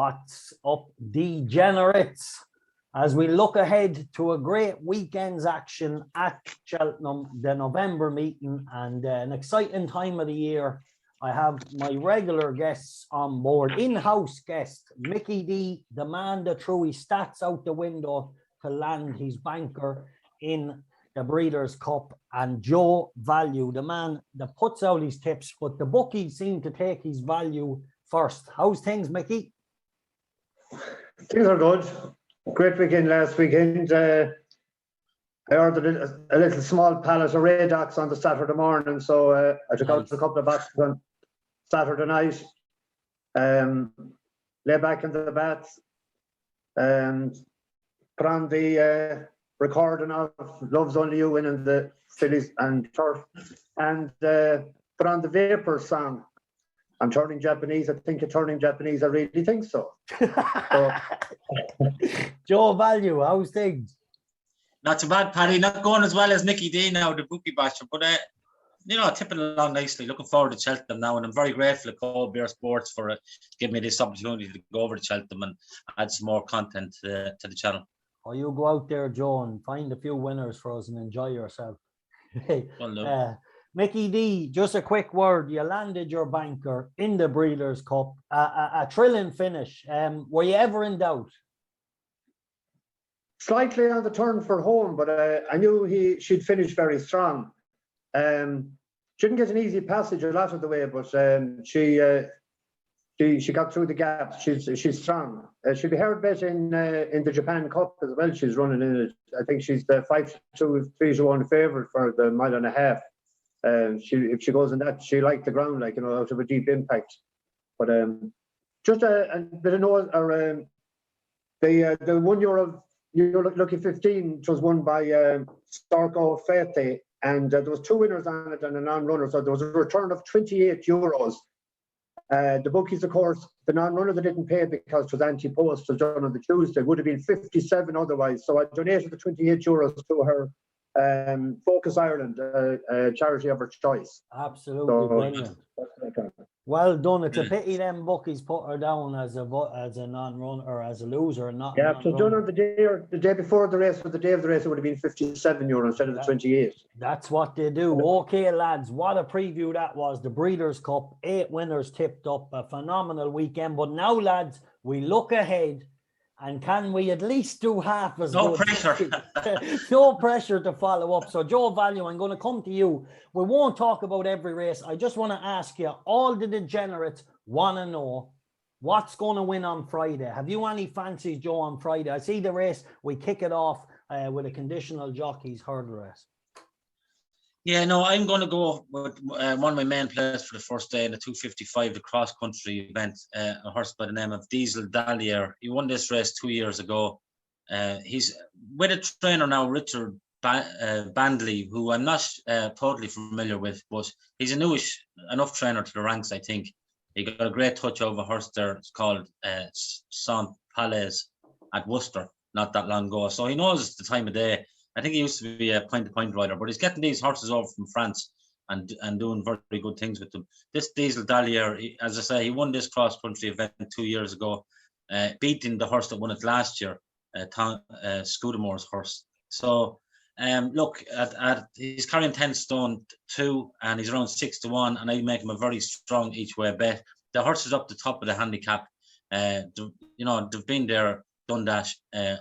What's up, degenerates? As we look ahead to a great weekend's action at Cheltenham, the November meeting, and an exciting time of the year, I have my regular guests on board. In-house guest, Mickey D, the man that threw his stats out the window to land his banker in the Breeders' Cup, and Joe Value, the man that puts out his tips, but the bookies seem to take his value first. How's things, Mickey? Things are good. Great weekend last weekend. I ordered a little small pallet of Radox on the Saturday morning, so I took out a couple of boxes on Saturday night. Lay back in the bath and put on the recording of Love's Only You winning the Phillies and Turf, and put on the Vapor song. I'm turning Japanese. I think you're turning Japanese. I really think so. Joe Value, how's things? Not too bad, Paddy. Not going as well as Mickey D now, the bookie basher, but tipping along nicely. Looking forward to Cheltenham now, and I'm very grateful to Cold Beer Sports for giving me this opportunity to go over to Cheltenham and add some more content to the channel. Oh, you go out there, Joe, and find a few winners for us and enjoy yourself. Mickey D, just a quick word. You landed your banker in the Breeders' Cup, a thrilling finish. Were you ever in doubt? Slightly on the turn for home, but I knew she'd finish very strong. She didn't get an easy passage a lot of the way, but she got through the gaps. She's strong. She'll be hard bet in the Japan Cup as well. She's running in it. I think she's the 5-2, 3-1 favourite for the mile and a half. If she goes in that, she liked the ground, out of a deep impact. But just a bit of note, the €1 Euro Lucky 15, it was won by Storko Fete, and there was two winners on it and a non-runner, so there was a return of €28. The bookies, of course, the non-runner that didn't pay because it was anti-post was done on the Tuesday, would have been 57 otherwise. So I donated the €28 to her Focus Ireland, charity of her choice. Absolutely brilliant. Well done. It's a pity them bookies put her down as a non-runner or as a loser, and not. Yeah, it was done on the day before the race, but the day of the race it would have been €57 instead of the 28. That's what they do. Okay, lads, what a preview that was. The Breeders' Cup, 8 winners tipped up, a phenomenal weekend. But now, lads, we look ahead. And can we at least do half as good? No pressure. No pressure to follow up. So, Joe Value, I'm going to come to you. We won't talk about every race. I just want to ask you, all the degenerates want to know what's going to win on Friday. Have you any fancies, Joe, on Friday? I see the race. We kick it off with a conditional jockey's hurdle race. Yeah, no, I'm going to go with one of my main players for the first day in the 255, the cross-country event, a horse by the name of Diesel Dahlia. He won this race 2 years ago. He's with a trainer now, Richard Bandley, who I'm not totally familiar with, but he's a newish enough trainer to the ranks, I think. He got a great touch of a horse there. It's called Saint Palais at Worcester not that long ago. So he knows the time of day. I think he used to be a point-to-point rider, but he's getting these horses over from France and doing very good things with them. This Diesel Dahlia, as I say, he won this cross-country event 2 years ago, beating the horse that won it last year, Scudamore's horse. So, look, he's carrying 10 stone 2, and he's around 6-1, and I make him a very strong each-way bet. The horse is up the top of the handicap. They've been there, done that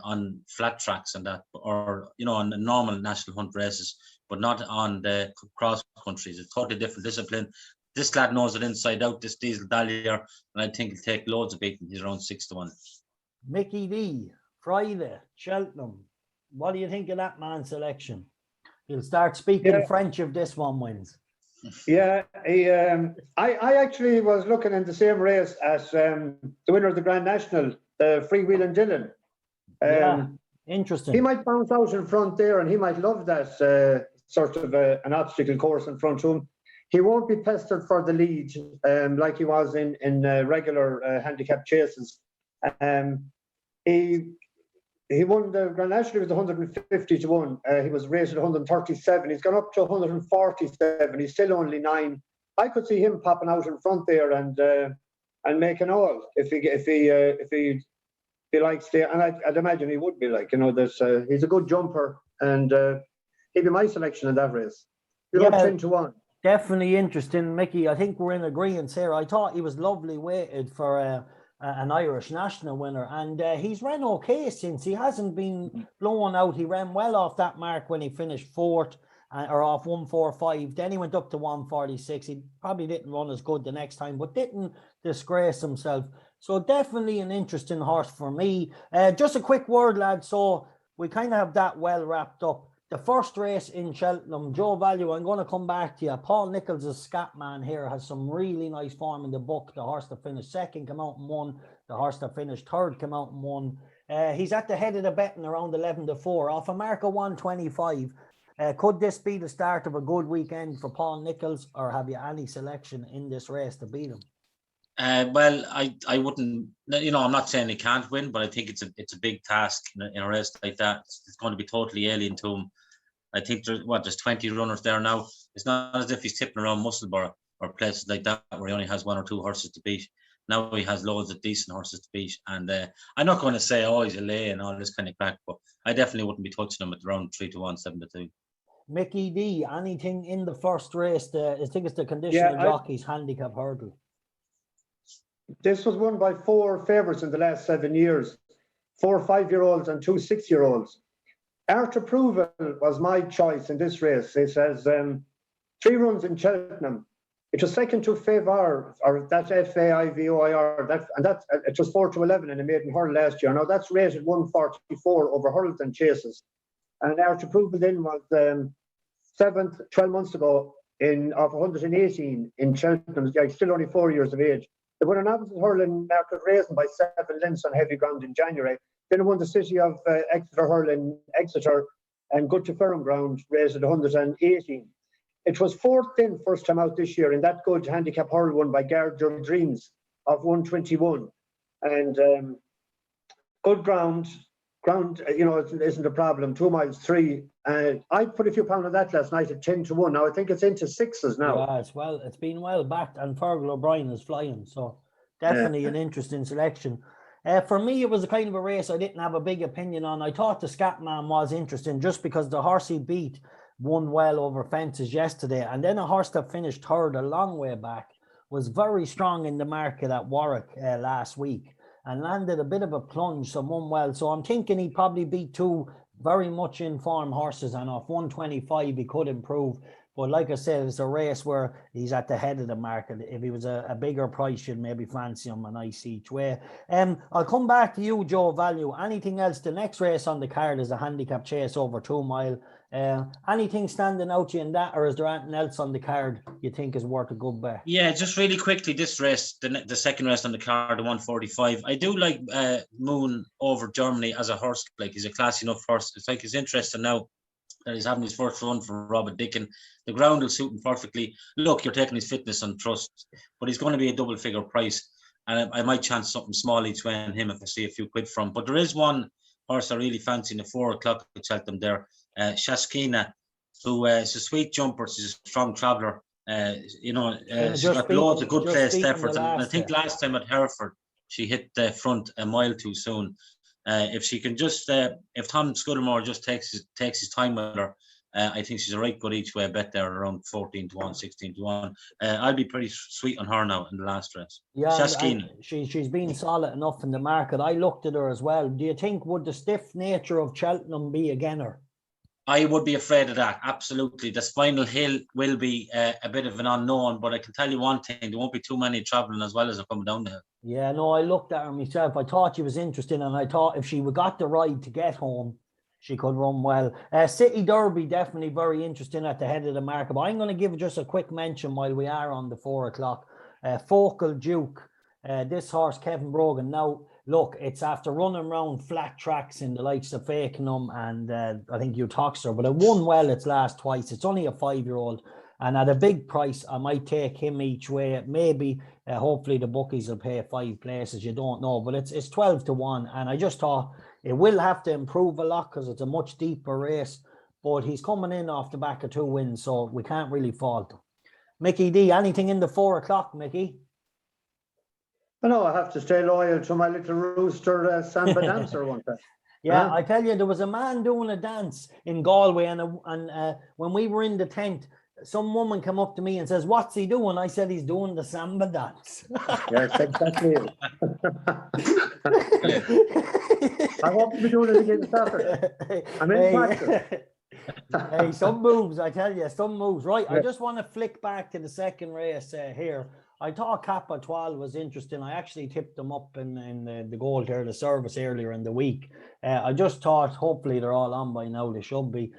on flat tracks and that, or on the normal national hunt races, but not on the cross countries. It's a totally different discipline. This lad knows it inside out, this Diesel Dahlia, and I think he'll take loads of beating. He's around 6-1. Mickey D, Friday, Cheltenham. What do you think of that man's selection? He'll start speaking French if this one wins. Yeah, I actually was looking in the same race as the winner of the Grand National, Freewheeling Dylan. Interesting. He might bounce out in front there, and he might love that sort of an obstacle course in front of him. He won't be pestered for the lead like he was in regular handicap chases. He won the Grand National. He was 150-1. He was rated 137. He's gone up to 147. He's still only 9. I could see him popping out in front there and and make an all if he likes to. And I'd imagine he would be like, there's he's a good jumper, and he'd be my selection in that race. You're up 10-1. Definitely interesting, Mickey. I think we're in agreement here. I thought he was lovely weighted for an Irish national winner, and he's ran okay since. He hasn't been blown out. He ran well off that mark when he finished fourth, or off 145. Then he went up to 146. He probably didn't run as good the next time, but didn't disgrace himself. So definitely an interesting horse for me. Just a quick word, lads. So we kind of have that well wrapped up. The first race in Cheltenham, Joe Value, I'm going to come back to you. Paul Nicholls' Scatman here has some really nice form in the book. The horse that finished second came out and won. The horse that finished third came out and won. He's at the head of the betting around 11-4 off a mark of 125. Could this be the start of a good weekend for Paul Nicholls, or have you any selection in this race to beat him? Well, I wouldn't, I'm not saying he can't win, but I think it's a big task in a race like that. It's going to be totally alien to him. I think there's 20 runners there now. It's not as if he's tipping around Musselburgh or places like that where he only has one or two horses to beat. Now he has loads of decent horses to beat. And I'm not going to say, he's a lay and all this kind of crack, but I definitely wouldn't be touching him at around 3-1, 7-2. Mickey D, anything in the first race? I think it's the conditional jockey's handicap hurdle. This was won by 4 favourites in the last 7 years, 4 5-year-olds and 2 6-year-olds. Art Approval was my choice in this race. It says 3 runs in Cheltenham. It was second to Favor, or that's FAIVOIR, it was 4-11 in a maiden hurl last year. Now that's rated 144 over hurls and chases. And Art Approval then was 7th 12 months ago of 118 in Cheltenham, still only 4 years of age. They won an opposite hurling market racing by 7 lengths on heavy ground in January. Then won the City of Exeter hurl in Exeter and good to firm ground, raised at 118. It was 4th then first time out this year in that good handicap hurl won by Garger Dreams of 121. And good ground, it isn't a problem. 2 miles 3. I put a few pounds on that last night at 10-1. Now I think it's into 6s now. Yeah, it's been well backed, and Fergal O'Brien is flying, so definitely an interesting selection. For me, it was a kind of a race I didn't have a big opinion on. I thought the Scatman was interesting just because the horse he beat won well over fences yesterday, and then a horse that finished third a long way back was very strong in the market at Warwick last week and landed a bit of a plunge, so won well. So I'm thinking he probably beat 2 very much informed horses, and off 125 he could improve. But like I said, it's a race where he's at the head of the market. If he was a bigger price, you'd maybe fancy him a nice each way. I'll come back to you, Joe Value. Anything else? The next race on the card is a handicap chase over 2 mile. Anything standing out to you in that, or is there anything else on the card you think is worth a good bet? Yeah, just really quickly, this race, the second race on the card, the 145. I do like Moon over Germany as a horse. Like, he's a classy enough horse. It's like he's interesting now that he's having his first run for Robert Dickin. The ground will suit him perfectly. Look, you're taking his fitness on trust, but he's going to be a double figure price. And I might chance something small each way on him if I see a few quid from. But there is one horse I really fancy in the 4 o'clock at Cheltenham there, Shaskina, who is a sweet jumper. She's a strong traveller. She's got loads of good placed efforts. And I think last time at Hereford, she hit the front a mile too soon. If she can just, if Tom Scudamore just takes his time with her, I think she's a right good each way bet there, around 14-1, 16-1. I'll be pretty sweet on her now in the last race. Yeah, she's been solid enough in the market. I looked at her as well. Do you think, would the stiff nature of Cheltenham be again her? I would be afraid of that, absolutely. The Spinal Hill will be a bit of an unknown, but I can tell you one thing, there won't be too many travelling as well as are coming down the hill. Yeah, no, I looked at her myself. I thought she was interesting, and I thought if she got the ride to get home, she could run well. City Derby, definitely very interesting at the head of the market. But I'm going to give just a quick mention while we are on the 4 o'clock. Focal Duke, this horse, Kevin Brogan. Now, look, it's after running around flat tracks in the likes of Fakenham and I think Uttoxeter, but it won well its last twice. It's only a 5-year-old. And at a big price, I might take him each way. Maybe, hopefully the bookies will pay 5 places. You don't know, but it's 12-1. And I just thought it will have to improve a lot because it's a much deeper race. But he's coming in off the back of 2 wins, so we can't really fault him. Mickey D, anything in the 4 o'clock, Mickey? I know I have to stay loyal to my little rooster samba dancer one time. Yeah, Huh? I tell you, there was a man doing a dance in Galway, and when we were in the tent, some woman came up to me and says, "What's he doing?" I said, "He's doing the samba dance." Yes, exactly. I hope to be doing it again Saturday. I'm in practice. Hey, some moves, I tell you, some moves. Right, I Yeah. just want to flick back to the second race here. I thought Kappa 12 was interesting. I actually tipped them up in the goal there, the service earlier in the week. I just thought, hopefully they're all on by now. They should be.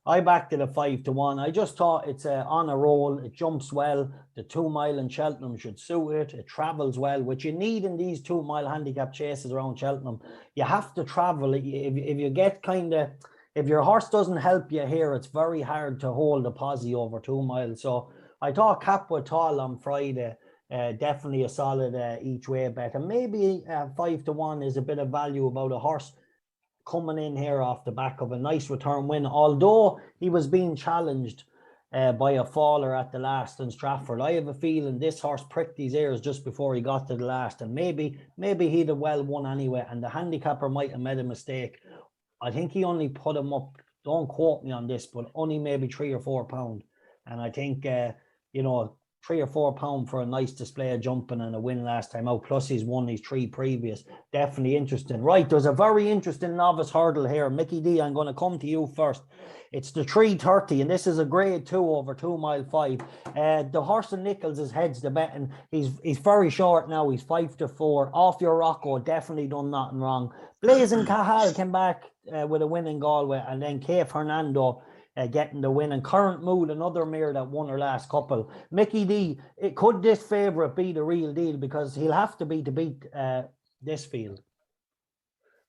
I backed it at 5-1. I just thought it's on a roll. It jumps well. The 2 mile in Cheltenham should suit it. It travels well, which you need in these 2 mile handicap chases around Cheltenham. You have to travel. If you get if your horse doesn't help you here, it's very hard to hold a posse over 2 miles. So I thought Capwa Tall on Friday, definitely a solid each way bet. And maybe 5-1 is a bit of value about a horse coming in here off the back of a nice return win. Although he was being challenged by a faller at the last in Stratford, I have a feeling this horse pricked his ears just before he got to the last. And maybe he'd have well won anyway. And the handicapper might have made a mistake. I think he only put him up, don't quote me on this, but only maybe £3 or £4. And I think, £3 or £4 for a nice display of jumping and a win last time out. Plus he's won his 3 previous. Definitely interesting. Right, there's a very interesting novice hurdle here. Mickey D, I'm going to come to you first. It's the 330, and this is a grade 2 over 2 mile 5. The horse and Nichols is heads the bet, and he's very short now. He's 5-4. Off Your Rocco, definitely done nothing wrong. Blazing Cahal came back with a win in Galway, and then Kay Fernando getting the win. And Current Mood, another mare that won her last couple. Mickey D, could this favourite be the real deal? Because he'll have to be to beat this field.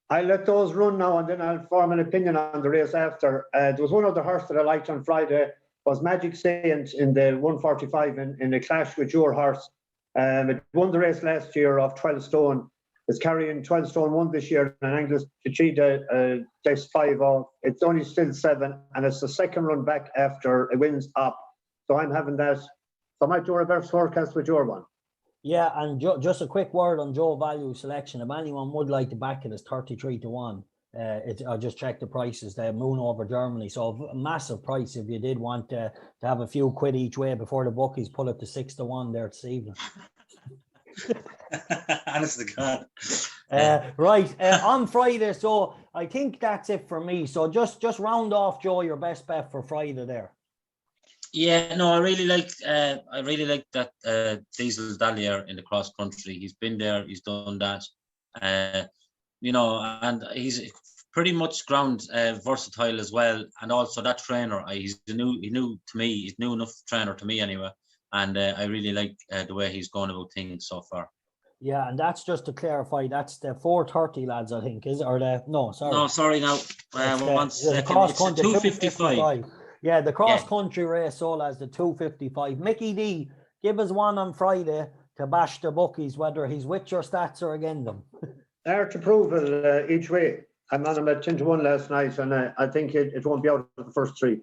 I'll let those run now and then I'll form an opinion on the race after. There was one other horse that I liked on Friday, was Magic Saint in the 145 in a clash with your horse. It won the race last year off 12 stone. It's carrying 12 stone 1 this year, and Angus Chachida takes 5 off. It's only still 7, and it's the second run back after it wins up. So I'm having that. So I might do a reverse forecast with your one. Yeah, and just a quick word on Joe Value selection. If anyone would like to back it, it's 33-1. I just checked the prices. The Moon over Germany, so a massive price if you did want to have a few quid each way before the bookies pull it to 6-1 there this evening. Honest to God. Right, on Friday. So I think that's it for me. So just round off, Joe, your best bet for Friday there. Yeah, no, I really like that Diesel Dahlia in the cross country. He's been there, he's done that, and he's pretty much ground versatile as well. And also that trainer, he's new enough trainer to me anyway. And I really like the way he's going about things so far. Yeah, and that's just to clarify, that's the 430 lads, I think, is it? Or the no, sorry. No, sorry, now. It's the 255. Yeah, the cross-country race sold as the 255. Mickey D, give us one on Friday to bash the bookies, whether he's with your stats or against them. They're to prove it each way. I'm on him at 10-1 last night, and I think it won't be out of the first 3.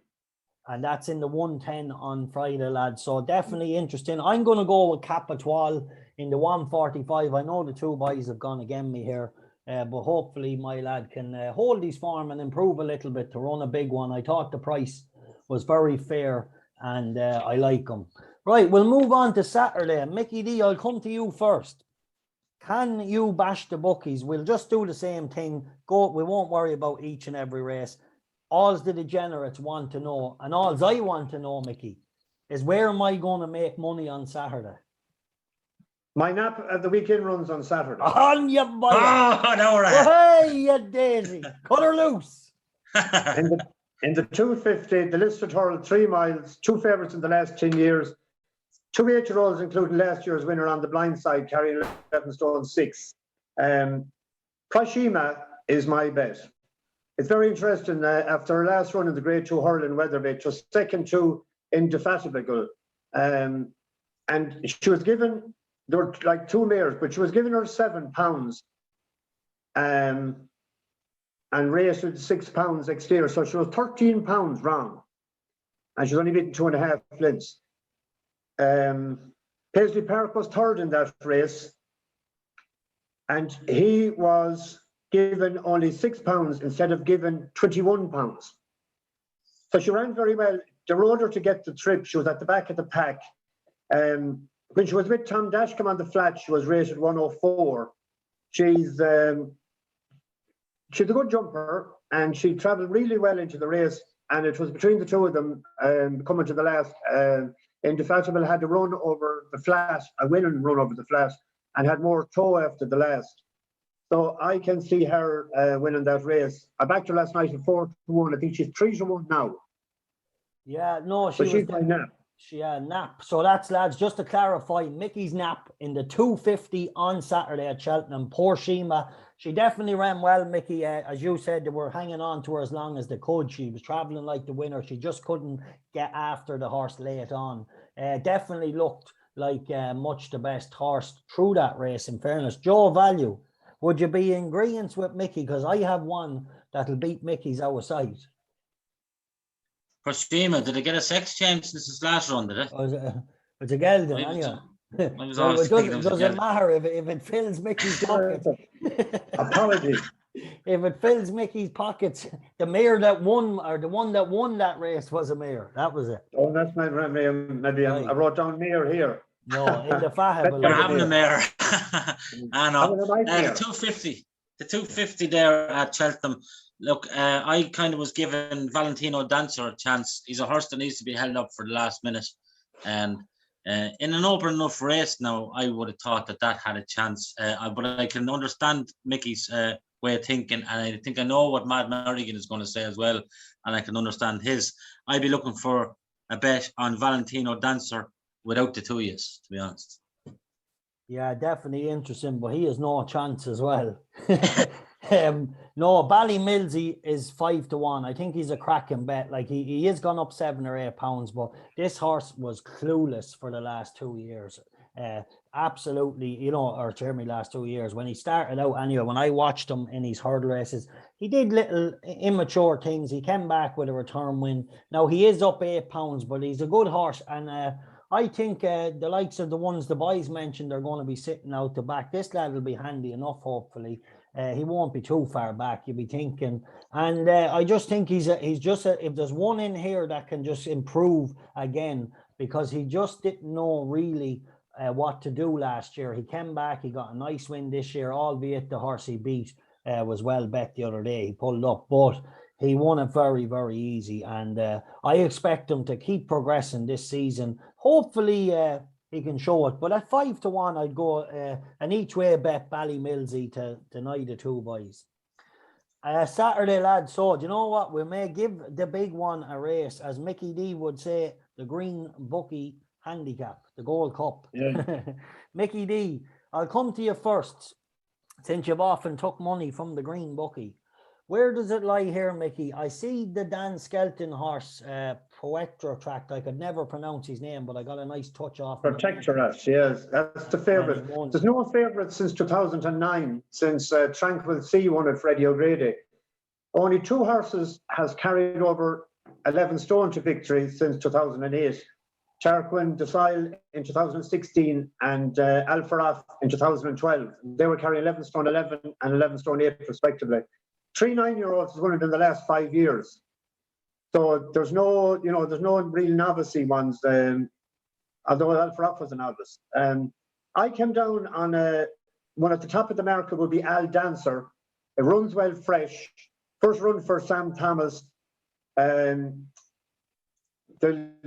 And that's in the 110 on Friday, lads. So definitely interesting. I'm going to go with Capatoile in the 145. I know the 2 boys have gone against me here. But hopefully my lad can hold his form and improve a little bit to run a big one. I thought the price was very fair, and I like him. Right, we'll move on to Saturday. Mickey D, I'll come to you first. Can you bash the bookies? We'll just do the same thing. We won't worry about each and every race. All the degenerates want to know, and all I want to know, Mickey, is where am I going to make money on Saturday? My nap at the weekend runs on Saturday. On your boy. Oh, no, right. Hey, you daisy. Cut her loose. In the 250, the listed hurdle 3 miles, 2 favourites in the last 10 years, 2 8-year-olds, including last year's winner on the blind side, carrying 11 stone 6. Prashima is my bet. It's very interesting. After her last run in the Grade 2 hurling Weatherbait, was second to Indefatigable. And she was given, there were like 2 mares, but she was giving her £7. And raced with £6 exterior. So she was £13 wrong. And she's only beaten 2.5 lengths. Paisley Park was 3rd in that race. and he was given only £6 instead of given £21. So she ran very well. They rode her to get the trip. She was at the back of the pack. When she was with Tom Dashcombe on the flat, she was rated 104. She's a good jumper, and she travelled really well into the race. And it was between the two of them coming to the last. Indefatigable had to run over the flat, a winning run over the flat, and had more toe after the last. So I can see her winning that race. I backed her last night at 4-1. I think she's 3-1 now. Yeah, no, But she's my nap. She nap. So that's, lads, just to clarify, Mickey's nap in the 250 on Saturday at Cheltenham. Poor Shima. She definitely ran well, Mickey. As you said, they were hanging on to her as long as they could. She was travelling like the winner. She just couldn't get after the horse late on. Definitely looked like much the best horse through that race, in fairness. Joe Value, would you be in agreement with Mickey? Because I have one that'll beat Mickey's out of sight. For Shima, did they get a sex change since his last run, did it? It's a Geldon, anyway. Does it matter if it fills Mickey's pockets? Apologies. If it fills Mickey's pockets, the mare that won, or the one that won that race, was a mare. That was it. Oh, that's my memory. Maybe right. I wrote down mare here. No, in the Fahable. You're having a mare. I know. The 250 there at Cheltenham. Look, I kind of was giving Valentino Dancer a chance. He's a horse that needs to be held up for the last minute. And in an open enough race now, I would have thought that had a chance. But I can understand Mickey's way of thinking. And I think I know what Mad Merrigan is going to say as well. And I can understand his. I'd be looking for a bet on Valentino Dancer without the 2 years, to be honest. Yeah, definitely interesting, but he has no chance as well. No, Ballymilsey is 5-1. I think he's a cracking bet. Like he has gone up 7 or 8 pounds, but this horse was clueless for the last 2 years. Absolutely, or Jeremy last 2 years. When he started out anyway, when I watched him in his hurdle races, he did little immature things. He came back with a return win. Now he is up 8 pounds, but he's a good horse, and I think the likes of the ones the boys mentioned are going to be sitting out the back. This lad will be handy enough, hopefully. He won't be too far back, you'll be thinking. And I just think he's just if there's one in here that can just improve again, because he just didn't know really what to do last year. He came back, he got a nice win this year, albeit the horse he beat was well bet the other day. He pulled up, but he won it very, very easy. And I expect him to keep progressing this season. Hopefully, he can show it. But at 5-1, I'd go an each way bet Ballymilsey to deny the 2 boys. Saturday, lads. So, do you know what? We may give the big one a race, as Mickey D would say, the Green Bookie Handicap, the Gold Cup. Yeah. Mickey D, I'll come to you first, since you've often took money from the Green Bookie. Where does it lie here, Mickey? I see the Dan Skelton horse, Poetro tracked. I could never pronounce his name, but I got a nice touch off. Protectorate, yes, that's the favourite. There's no favourite since 2009, since Tranquil Sea won at Freddie O'Grady. Only 2 horses has carried over 11 stone to victory since 2008. Tarquin Desailles in 2016 and Alfaraf in 2012. They were carrying 11 stone 11 and 11 stone 8 respectively. 3 9-year-olds has won it in the last 5 years. So there's no real novice ones, although Alfaraf was a novice. I came down on one at the top of the market would be Al Dancer. It runs well fresh. First run for Sam Thomas. The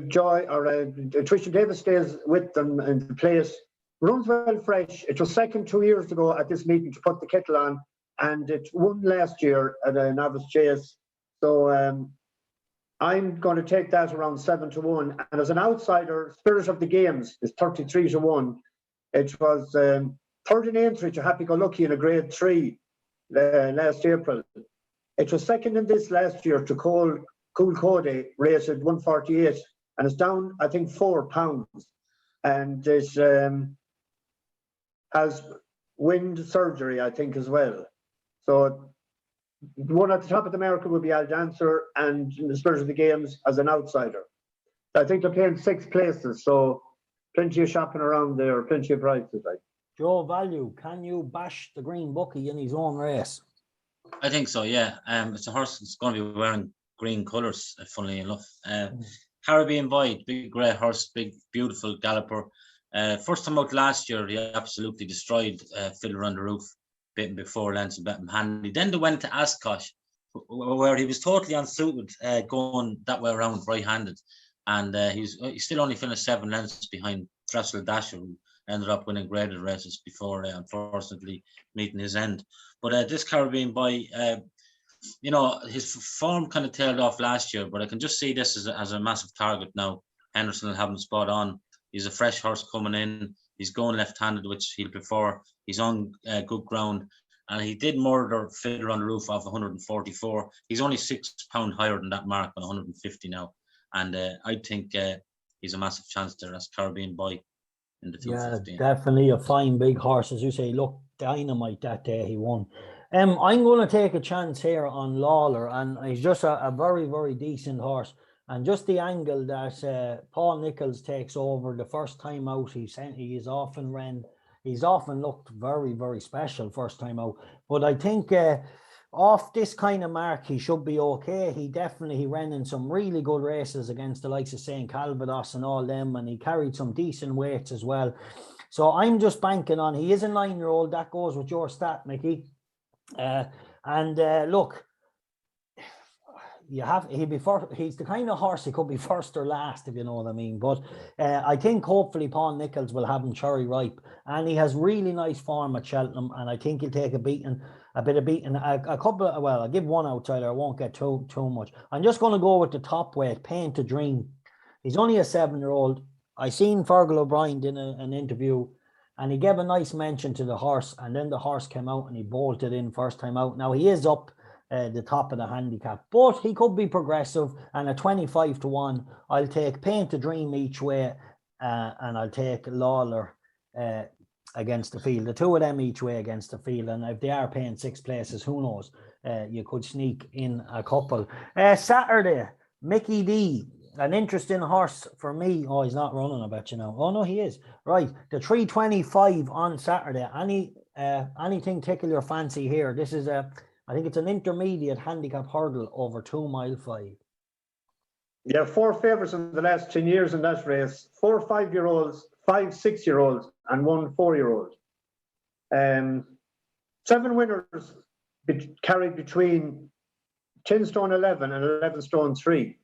Joy or Trisha Davis stays with them in the place. Runs well fresh. It was second 2 years ago at this meeting to put the kettle on. And it won last year at a novice chase. So I'm going to take that around 7-1. And as an outsider, Spirit of the Games is 33-1. It was third in entry to Happy Go Lucky in a grade 3 last April. It was second in this last year to Cool Cody, rated 148. And it's down, I think, 4 pounds. And it has wind surgery, I think, as well. So the one at the top of the market would be Al Dancer, and in the Spirit of the Games as an outsider. I think they're paying 6 places, so plenty of shopping around there, plenty of prices. Joe Value, can you bash the green bookie in his own race? I think so, yeah. It's a horse that's going to be wearing green colours, funnily enough. Caribbean Boy, big grey horse, big, beautiful galloper. First time out last year, he absolutely destroyed Fiddler on the Roof, bitten before lengths and bet him handy. Then they went to Ascot, where he was totally unsuited, going that way around right-handed. And he still only finished 7 lengths behind Trestle Dasher, who ended up winning graded races before, unfortunately, meeting his end. But this Caribbean Boy, his form kind of tailed off last year, but I can just see this as a massive target now. Henderson will have him spot on. He's a fresh horse coming in. He's going left-handed, which he'll prefer. He's on good ground. And he did murder Fiddler on the Roof off 144. He's only £6 higher than that mark on 150 now. And I think he's a massive chance there as Caribbean Boy in the 215. Yeah, definitely a fine big horse. As you say, look, dynamite that day he won. I'm going to take a chance here on Lawler, and he's just a very, very decent horse. And just the angle that Paul Nicholls takes over the first time out, he's often looked very, very special first time out. But I think off this kind of mark, he should be okay. He ran in some really good races against the likes of St. Calvados and all them, and he carried some decent weights as well. So I'm just banking on, he is a 9-year-old. That goes with your stat, Mickey. Look, he's the kind of horse he could be first or last, if you know what I mean. But I think hopefully Paul Nicholls will have him cherry ripe, and he has really nice form at Cheltenham, and I think he'll take a bit of beating. I'll give one out, Tyler. I won't get too much. I'm just going to go with the top weight, Paint to Dream. He's only a 7-year-old. I seen Fergal O'Brien in an interview, and he gave a nice mention to the horse, and then the horse came out and he bolted in first time out. Now he is up the top of the handicap, but he could be progressive, and at 25-1, I'll take Paint to Dream each way, and I'll take Lawler against the field. The two of them each way against the field, and if they are paying 6 places, who knows? You could sneak in a couple. Saturday, Mickey D. An interesting horse for me. Oh, he's not running, I bet you know. Oh, no, he is. Right, the 325 on Saturday. Anything tickle your fancy here? This is I think it's an intermediate handicap hurdle over 2 mile 5. Yeah, 4 favourites in the last 10 years in that race. 4 5-year-olds, 5 6-year-olds, and 1 4-year-old. 7 winners carried between 10 stone 11 and 11 stone 3.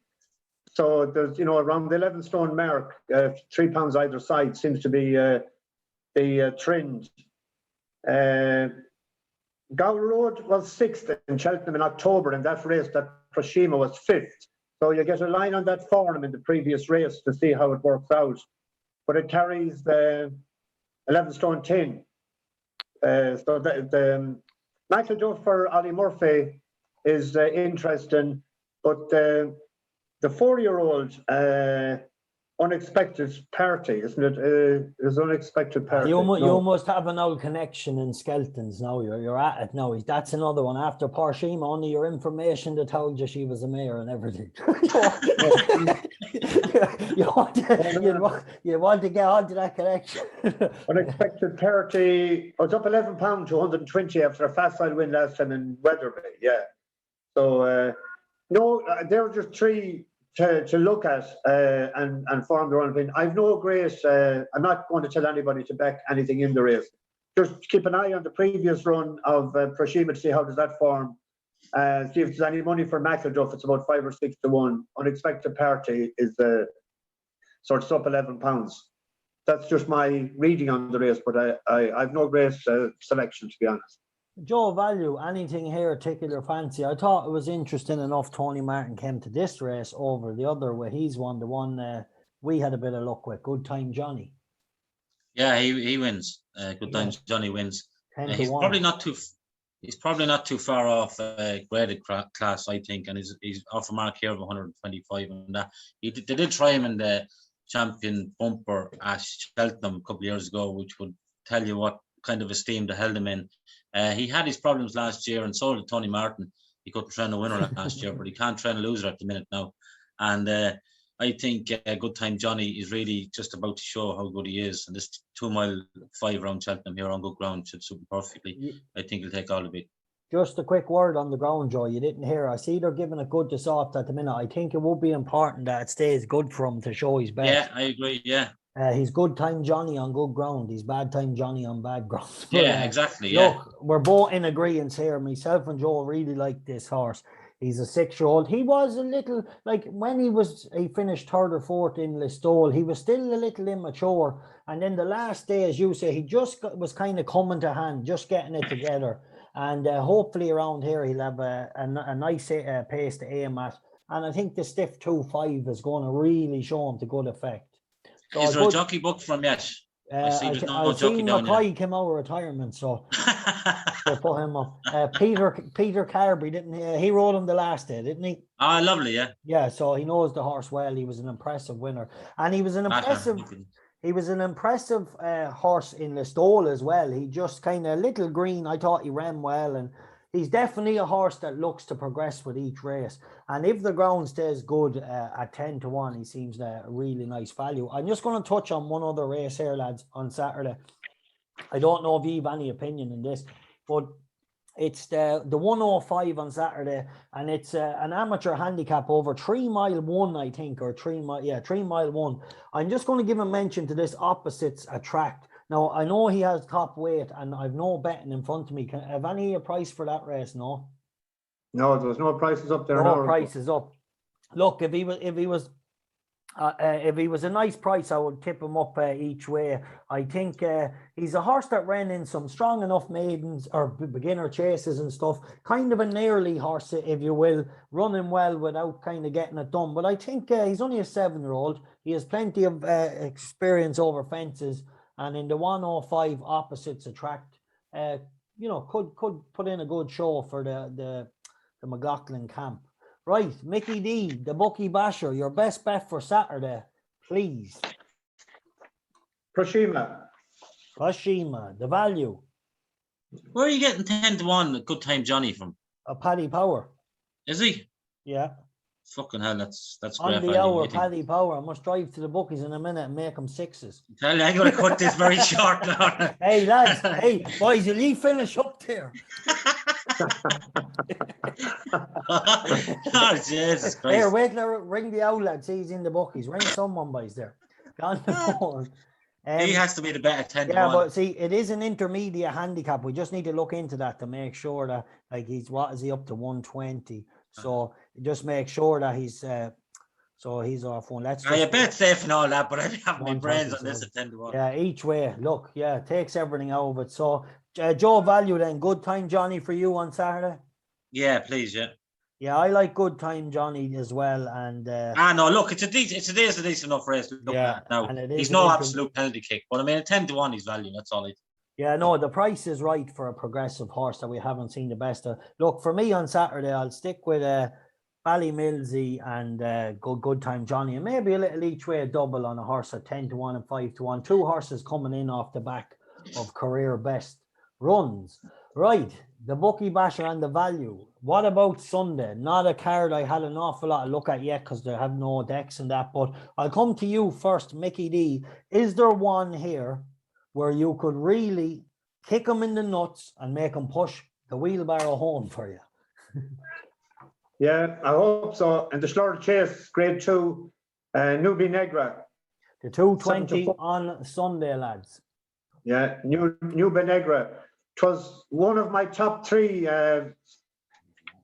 So there's, around the 11 stone mark, 3 pounds either side seems to be the trend. Gower Road was 6th in Cheltenham in October. In that race, that Proshima was 5th. So you get a line on that form in the previous race to see how it works out. But it carries the 11 stone 10. So the Michael Duff for Ollie Murphy is interesting, but the 4-year-old Unexpected Party, isn't it? Is Unexpected Party. You must have an old connection in Skeltons now. You're at it now. That's another one. After Parshima, only your information that told you she was a mayor and everything. you want to get onto that connection. Unexpected Party was up £11 to 120 after a fast side win last time in Weatherby. Yeah. So there were just 3 to look at and form their own opinion. I've no great. I'm not going to tell anybody to back anything in the race. Just keep an eye on the previous run of Proshima to see how does that form. See if there's any money for McElduff. It's about 5 or 6 to 1. Unexpected Party is sort of up £11. That's just my reading on the race, but I've no great selection, to be honest. Joe Value, anything here tickle your fancy? I thought it was interesting enough Tony Martin came to this race over the other where he's won, the one we had a bit of luck with, Good Time Johnny. Yeah, he wins. Good Time Johnny wins. He's probably not too far off graded class, I think, and he's off a mark here of 125 and that. They did try him in the champion bumper at Cheltenham a couple of years ago, which would tell you what kind of esteem they held him in. He had his problems last year, and so did Tony Martin. He couldn't train a winner last year, but he can't train a loser at the minute now. And I think Good Time Johnny is really just about to show how good he is. And this 2 mile 5 round Cheltenham here on good ground should suit him perfectly. I think he'll take all of it. Just a quick word on the ground, Joe. You didn't hear. I see they're giving it good to soft at the minute. I think it would be important that it stays good for him to show his best. Yeah, I agree. Yeah. He's Good Time Johnny on good ground. He's Bad Time Johnny on bad ground. Yeah, exactly. Yeah. Look, we're both in agreement here. Myself and Joe really like this horse. He's a 6-year-old. He was a little, like when he finished 3rd or 4th in Listowel, he was still a little immature. And then the last day, as you say, he just was kind of coming to hand, just getting it together. And hopefully around here, he'll have a nice pace to aim at. And I think the stiff 2.5 is going to really show him to good effect. So is there a jockey book from yet? I see there's no jockey down there. Mackay came out of retirement, so we'll put him up. Peter Carberry, he rode him the last day, didn't he? Ah, lovely, yeah. Yeah, so he knows the horse well. He was an impressive winner. And he was an impressive horse in Listowel as well. He just kind of little green. I thought he ran well, and he's definitely a horse that looks to progress with each race. And if the ground stays good at 10-1, he seems a really nice value. I'm just going to touch on one other race here, lads, on Saturday. I don't know if you have any opinion in this, but it's the 105 on Saturday, and it's an amateur handicap over 3 mile 1, I think, or 3 mile 1. I'm just going to give a mention to this opposites attract. Now, I know he has top weight, and I've no betting in front of me. Have any a price for that race? No? No, there's no prices up there. No prices up. Look, if he was a nice price, I would tip him up each way. I think he's a horse that ran in some strong enough maidens or beginner chases and stuff. Kind of a nearly horse, if you will, running well without kind of getting it done. But I think he's only a 7-year-old. He has plenty of experience over fences. And in the 105 opposites attract, could put in a good show for the McLaughlin camp. Right, Mickey D, the bookie basher, your best bet for Saturday, please. Proshima, the value. Where are you getting 10-1 Good Time Johnny from? Paddy Power. Is he? Yeah. Fucking hell, that's on great the value. hour, Paddy Power. I must drive to the bookies in a minute and make them 6s. Tell you, I'm going to cut this very short now. Hey, lads. Hey, boys, will you finish up there? Oh, Jesus Christ. Here, wait till I ring the owl lad. See, he's in the bookies. Ring someone, boys, there. On the phone. He has to be the better 10-1. Yeah, but see, it is an intermediate handicap. We just need to look into that to make sure that, like, what is he up to 120? So just make sure that he's he's off one. Let's. You bet safe and all that, but I have my brains on this at 10-1. Yeah, each way. Look, yeah, takes everything out of it. So, Joe, value then. Good Time Johnny for you on Saturday. Yeah, please, yeah. Yeah, I like Good Time Johnny as well. And no, look, it's a decent enough race. Yeah, now he's no absolute penalty kick, but I mean, at 10-1, he's value. That's all. Yeah, no, the price is right for a progressive horse that we haven't seen the best of. Look, for me on Saturday, I'll stick with Ballymilsey and Good Time Johnny, and maybe a little each way double on a horse at 10-1 and 5-1. 2 horses coming in off the back of career best runs. Right, the bookie basher and the value. What about Sunday? Not a card I had an awful lot to look at yet because they have no decks and that, but I'll come to you first, Mickey D. Is there one here where you could really kick them in the nuts and make them push the wheelbarrow home for you? Yeah, I hope so. And the Slaughter Chase, Grade 2, Nubie Negra. The 220 on Sunday, lads. Yeah, Nubie Negra. It was one of my top 3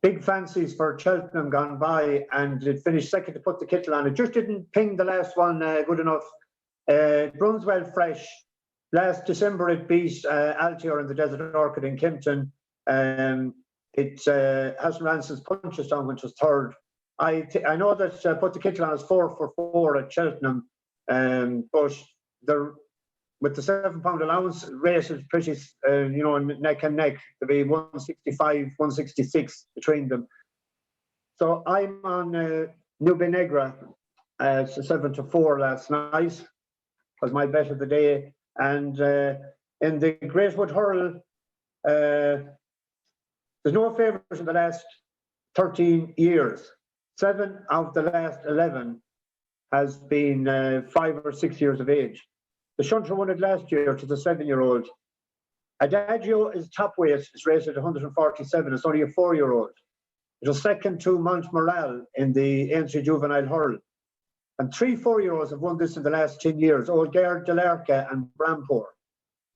big fancies for Cheltenham gone by, and it finished second to put the kittle on. It just didn't ping the last one good enough. It runs well fresh. Last December, it beat Altior in the Desert Orchid in Kimpton. It has Ranson's Punchestown, which was 3rd. I know that Put the Kittle on is 4 for 4 at Cheltenham, but with the £7 allowance, race is pretty, neck and neck. There'll be 165, 166 between them. So I'm on Nubie Negra, 7-4 last night. Was my bet of the day. And in the Greatwood Hurl, there's no favourites in the last 13 years. 7 of the last 11 has been 5 or 6 years of age. The shunter won it last year to the 7-year-old. Adagio is top weight, is rated at 147. It's only a 4-year-old. It was second to Montmoral in the Aintree Juvenile Hurl. And 3 4-year-olds have won this in the last 10 years, Olgard, Delarca and Brampour.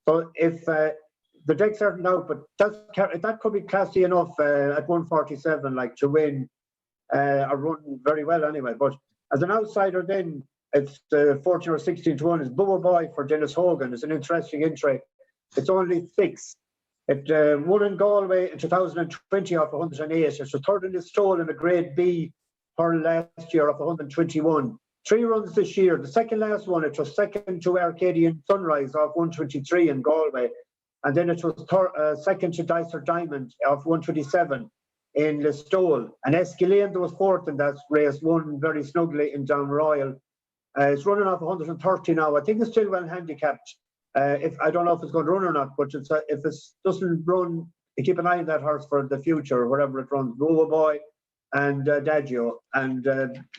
So if the decks aren't out, but that could be classy enough at 147, like to win or run very well anyway. But as an outsider then, it's 14 or 16 to 1 is Bubba Boy for Dennis Hogan. It's an interesting entry. It's only 6. It won in Galway in 2020 off 108. It's a third in the stole in a grade B hurl last year off 121. 3 runs this year. The second last one, it was second to Arcadian Sunrise off 123 in Galway. And then it was second to Dicer Diamond off 127 in Listowel. And Escalade was fourth in that race, won very snugly in Down Royal. It's running off 130 now. I think it's still well handicapped. If I don't know if it's going to run or not, but if it doesn't run, you keep an eye on that horse for the future, wherever it runs. Boa Boy and Dagio and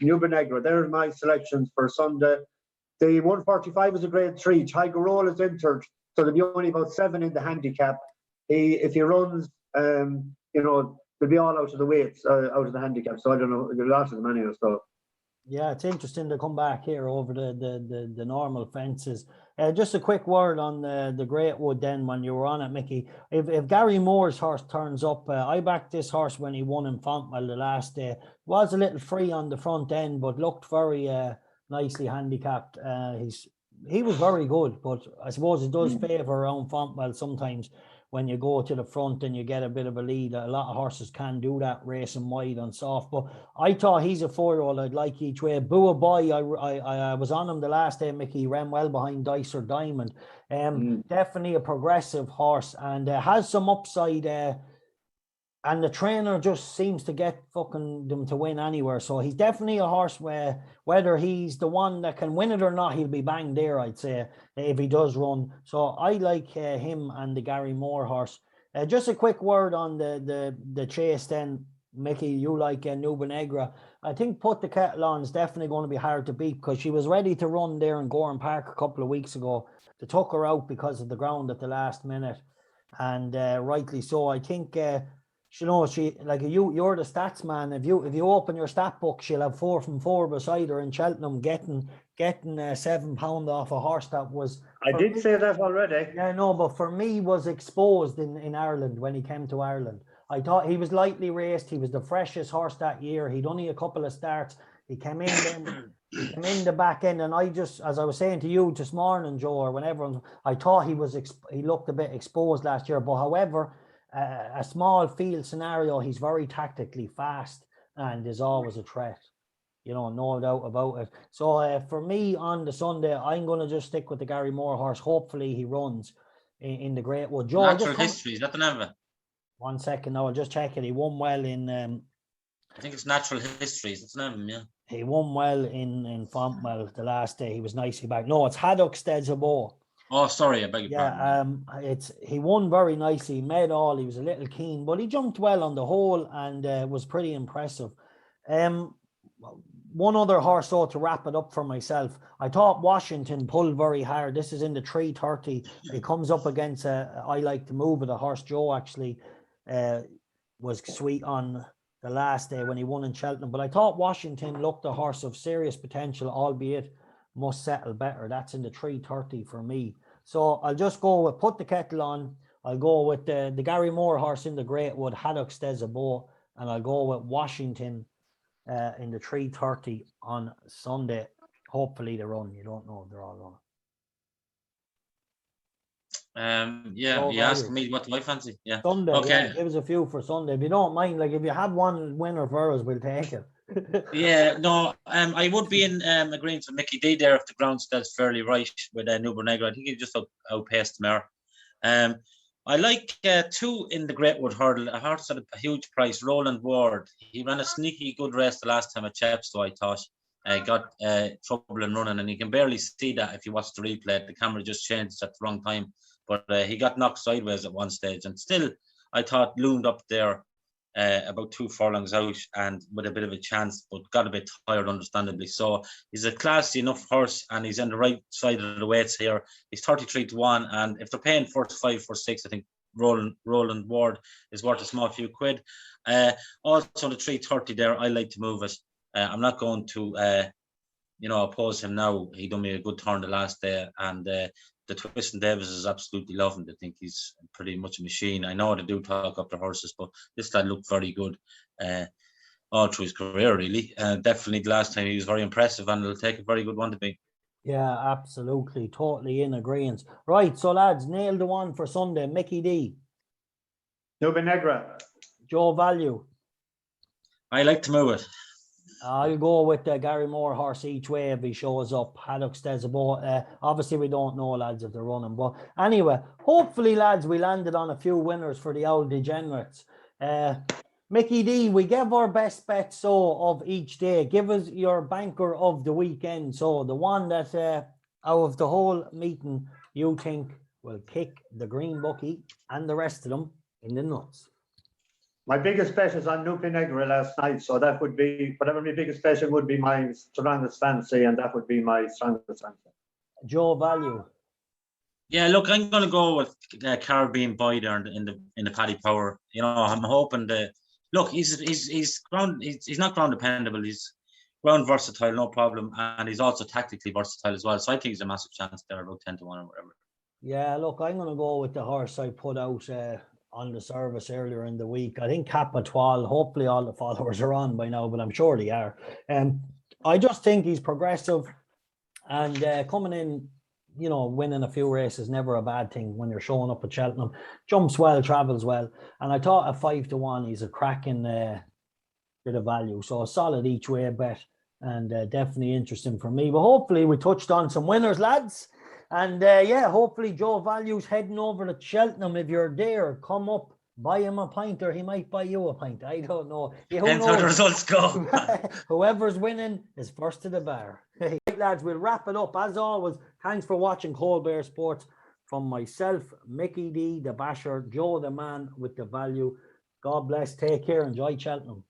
Nuba Negra. They're my selections for Sunday. The 145 is a grade 3. Tiger Roll is entered, so there'll be only about 7 in the handicap. If he runs, they'll be all out of the weights, out of the handicap. So I don't know, there's lots of them anyway. So yeah, it's interesting to come back here over the normal fences. Just a quick word on the Great Wood then when you were on it, Mickey. If Gary Moore's horse turns up, I backed this horse when he won in Fontwell the last day. Was a little free on the front end, but looked very nicely handicapped. He was very good, but I suppose it does favour around Fontwell sometimes when you go to the front and you get a bit of a lead. A lot of horses can do that, racing wide on soft. But I thought he's a 4-year-old I'd like each way. Bua Boy, I was on him the last day, Mickey. He ran well behind Dicer Diamond. Definitely a progressive horse and has some upside. And the trainer just seems to get fucking them to win anywhere. So he's definitely a horse where whether he's the one that can win it or not, he'll be bang there, I'd say, if he does run. So I like him and the Gary Moore horse. Just a quick word on the chase then, Mickey. You like Nuba Negra. I think Put the Kettle On is definitely going to be hard to beat because she was ready to run there in Gorham Park a couple of weeks ago. They took her out because of the ground at the last minute. And rightly so. I think... she like you're the stats man. If you open your stat book, she'll have 4 from 4 beside her in Cheltenham, getting £7 off a horse that was. I did say that already. Yeah, no, but for me was exposed in Ireland when he came to Ireland. I thought he was lightly raced. He was the freshest horse that year. He'd only a couple of starts. He came in then. He came in the back end, and I just, as I was saying to you this morning, Joe, or whenever, I thought he looked a bit exposed last year. But however, a small field scenario, he's very tactically fast and is always a threat, no doubt about it. So for me on the Sunday, I'm going to just stick with the Gary Moore horse. Hopefully he runs in the Great Wood. Joe, Natural History, is that the name of it? 1 second, I'll just check it. He won well in I think it's Natural Histories, that's the name of him, yeah. He won well in Fontwell the last day. He was nicely back. No, it's Haddock Stedzabo. Oh, sorry, I beg your pardon. He won very nicely. He made all. He was a little keen, but he jumped well on the whole and was pretty impressive. One other horse, though, to wrap it up for myself. I thought Washington pulled very hard. This is in the 330. He comes up against I Like to Move it. A horse Joe actually was sweet on the last day when he won in Cheltenham. But I thought Washington looked a horse of serious potential, albeit must settle better. That's in the 330 for me. So I'll just go with Put the Kettle On. I'll go with the Gary Moore horse in the Great Wood, Haddock Stedzabo, and I'll go with Washington in the 330 on Sunday. Hopefully they run. You don't know if they're all on. You asked me what do I fancy. Yeah. Sunday. Okay. Yeah, give us a few for Sunday. If you don't mind, like if you have one winner for us, we'll take it. I would be in agreement with Mickey D there if the ground stays fairly right with Nuba Negra. I think he just outpaced the mare. I like 2 in the Great Wood Hurdle, a horse at a huge price, Roland Ward. He ran a sneaky good race the last time at Chepstow, I thought. Got trouble in running, and you can barely see that if you watch the replay. The camera just changed at the wrong time, but he got knocked sideways at one stage, and still I thought loomed up there about 2 furlongs out and with a bit of a chance, but got a bit tired, understandably. So he's a classy enough horse, and he's on the right side of the weights here. He's 33-1, and if they're paying 45, 46, I think Roland Ward is worth a small few quid. Also the 330 there, I like to move it. I'm not going to oppose him now. He done me a good turn the last day, and the Twiston Davis is absolutely loving it. I think he's pretty much a machine. I know they do talk up the horses, but this lad looked very good all through his career, really. Definitely the last time he was very impressive, and it'll take a very good one to be. Yeah, absolutely. Totally in agreement. Right, so lads, nail the one for Sunday. Mickey D. Nube Negra. Joe Value. I like to move it. I'll go with Gary Moore horse each way if he shows up. Haddocks does a boat. Obviously, we don't know, lads, if they're running. But anyway, hopefully, lads, we landed on a few winners for the old degenerates. Mickey D, we gave our best bet of each day. Give us your banker of the weekend. So the one that out of the whole meeting you think will kick the green bucky and the rest of them in the nuts. My biggest bet is on Nube Negra last night, so that would be, whatever my biggest bet would be my strongest fancy, and that would be my strongest fancy. Joe Value. Yeah, look, I'm going to go with Caribbean Boy there in the Paddy Power. I'm hoping look, he's not ground dependable. He's ground versatile, no problem, and he's also tactically versatile as well. So I think he's a massive chance there, about 10-1 or whatever. Yeah, look, I'm going to go with the horse I put out on the service earlier in the week. I think Cap Etoile. Hopefully all the followers are on by now, but I'm sure they are. I just think he's progressive, and coming in, winning a few races, never a bad thing when you're showing up at Cheltenham. Jumps well, travels well, and I thought at 5-1 he's a cracking bit of value. So a solid each way bet, and definitely interesting for me. But hopefully we touched on some winners, lads. And hopefully Joe Value's heading over to Cheltenham. If you're there, come up, buy him a pint, or he might buy you a pint. I don't know. Depends how the results go. Whoever's winning is first to the bar. Right, lads, we'll wrap it up. As always, thanks for watching Colbert Sports. From myself, Mickey D, the basher, Joe the man with the value. God bless. Take care. Enjoy Cheltenham.